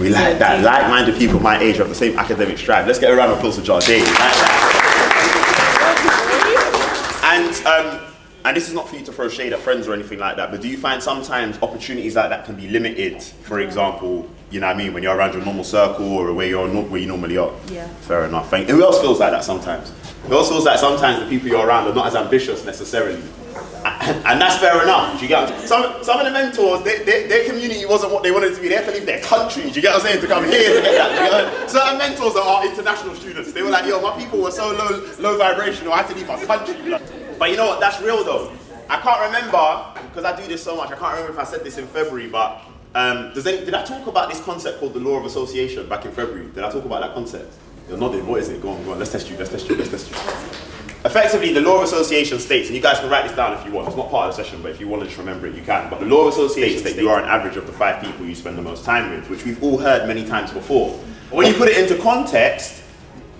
We like that. Like-minded people my age have the same academic strive. Let's get a round of applause for Jardine. Like that. And this is not for you to throw shade at friends or anything like that, but do you find sometimes opportunities like that can be limited? For example, you know what I mean, when you're around your normal circle or where you normally are? Yeah. Fair enough. And who else feels like that sometimes? Who else feels like sometimes the people you're around are not as ambitious necessarily? And that's fair enough. Do you get some of the mentors, their community wasn't what they wanted it to be. They had to leave their country. Do you get what I'm saying? To come here to get that. Certain mentors are international students. They were like, yo, my people were so low vibrational. I had to leave my country. But you know what? That's real though. I can't remember, because I do this so much. I can't remember if I said this in February, but did I talk about this concept called the law of association back in February? Did I talk about that concept? You're nodding. What is it? Go on. Let's test you. Effectively, the law of association states, and you guys can write this down if you want, it's not part of the session, but if you want to just remember it, you can. But the law of association states you are an average of the 5 people you spend the most time with, which we've all heard many times before. But when you put it into context,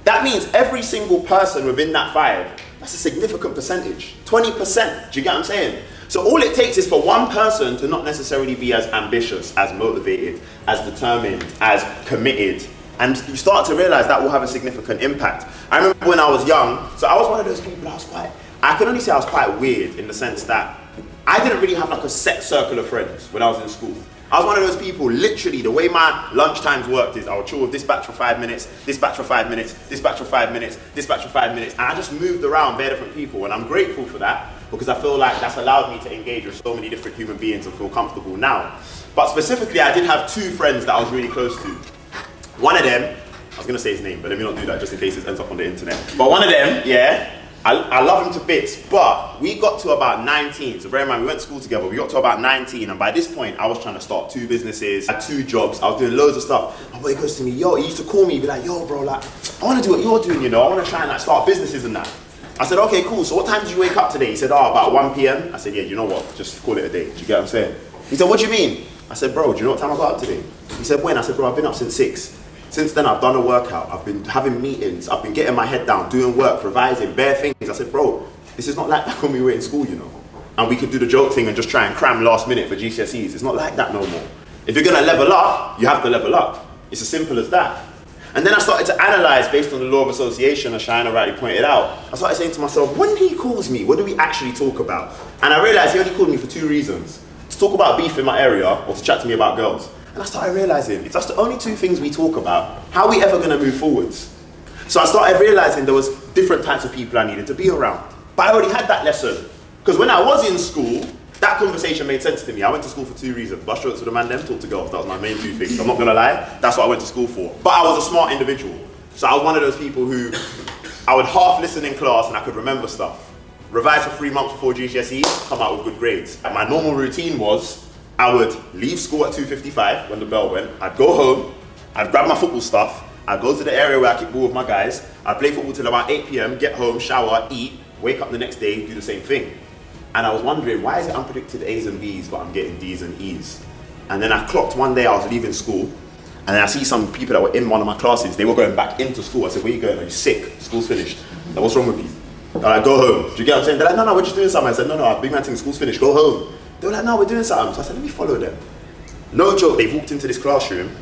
that means every single person within that 5, that's a significant percentage, 20%, do you get what I'm saying? So all it takes is for one person to not necessarily be as ambitious, as motivated, as determined, as committed, and you start to realize that will have a significant impact. I remember when I was young, so I was one of those people, I can only say I was quite weird in the sense that I didn't really have like a set circle of friends when I was in school. I was one of those people, literally, the way my lunch times worked is I would chill with this batch for 5 minutes, this batch for 5 minutes, this batch for 5 minutes, this batch for 5 minutes, and I just moved around bare different people, and I'm grateful for that because I feel like that's allowed me to engage with so many different human beings and feel comfortable now. But specifically, I did have 2 friends that I was really close to. One of them, I was going to say his name, but let me not do that just in case it ends up on the internet. But one of them, yeah, I love him to bits, but we got to about 19, so bear in mind, we went to school together, we got to about 19, and by this point, I was trying to start 2 businesses, I had 2 jobs, I was doing loads of stuff. My boy goes to me, yo, he used to call me, be like, yo bro, like, I want to do what you're doing, you know, I want to try and like start businesses and that. I said, okay, cool, so what time did you wake up today? He said, oh, about 1 p.m. I said, yeah, you know what, just call it a day, do you get what I'm saying? He said, what do you mean? I said, bro, do you know what time I got up today? He said, when? I said, bro, I've been up since 6. Since then, I've done a workout, I've been having meetings, I've been getting my head down, doing work, revising, bare things. I said, bro, this is not like back when we were in school, you know. And we could do the joke thing and just try and cram last minute for GCSEs. It's not like that no more. If you're gonna level up, you have to level up. It's as simple as that. And then I started to analyze based on the law of association, as Shina rightly pointed out. I started saying to myself, when he calls me, what do we actually talk about? And I realized he only called me for 2 reasons. To talk about beef in my area or to chat to me about girls. And I started realizing, if that's the only 2 things we talk about, how are we ever gonna move forwards? So I started realizing there was different types of people I needed to be around. But I already had that lesson. Because when I was in school, that conversation made sense to me. I went to school for 2 reasons. Brush shorts with a man, then talk to girls. That was my main 2 things. I'm not gonna lie, that's what I went to school for. But I was a smart individual. So I was one of those people who, I would half listen in class and I could remember stuff. Revise for 3 months before GCSEs, come out with good grades. And my normal routine was, I would leave school at 2:55 when the bell went. I'd go home, I'd grab my football stuff, I'd go to the area where I kick ball with my guys, I'd play football till about 8 p.m, get home, shower, eat, wake up the next day, do the same thing. And I was wondering, why is it unpredicted A's and B's, but I'm getting D's and E's? And then I clocked one day I was leaving school, and then I see some people that were in one of my classes, they were going back into school. I said, where are you going? Are you sick? School's finished. Like, what's wrong with you? They're like, go home. Do you get what I'm saying? They're like, no, we're just doing something. I said, no, big man thing, school's finished, go home. They were like, no, we're doing something. So I said, let me follow them. No joke, they walked into this classroom,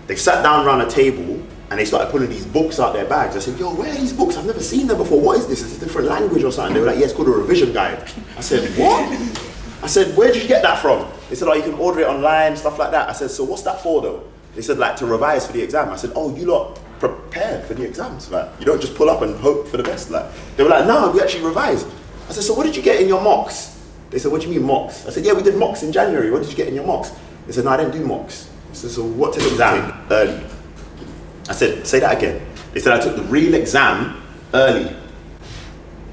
they sat down around a table, and they started pulling these books out their bags. I said, yo, where are these books? I've never seen them before. What is this? It's a different language or something. They were like, yeah, it's called a revision guide. I said, what? I said, where did you get that from? They said, oh, you can order it online, stuff like that. I said, so what's that for though? They said, like, to revise for the exam. I said, oh, you lot prepare for the exams. Like, you don't just pull up and hope for the best. Like, they were like, no, we actually revise. I said, so what did you get in your mocks? They said, what do you mean mocks? I said, yeah, we did mocks in January. What did you get in your mocks? They said, no, I didn't do mocks. I said, so what took the exam early? I said, say that again. They said, I took the real exam early.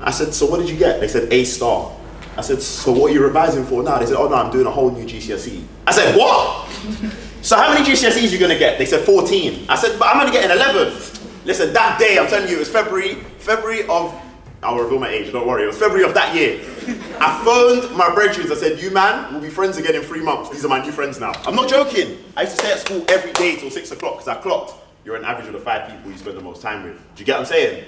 I said, so what did you get? They said, A star. I said, so what are you revising for now? They said, oh no, I'm doing a whole new GCSE. I said, what? So how many GCSEs are you gonna get? They said 14. I said, but I'm only getting 11. Listen, that day, I'm telling you, it was February of, I'll reveal my age, don't worry, it was February of that year. I phoned my brethren, I said, you man, we'll be friends again in 3 months. These are my new friends now. I'm not joking. I used to stay at school every day till 6 o'clock because I clocked. You're an average of the 5 people you spend the most time with. Do you get what I'm saying?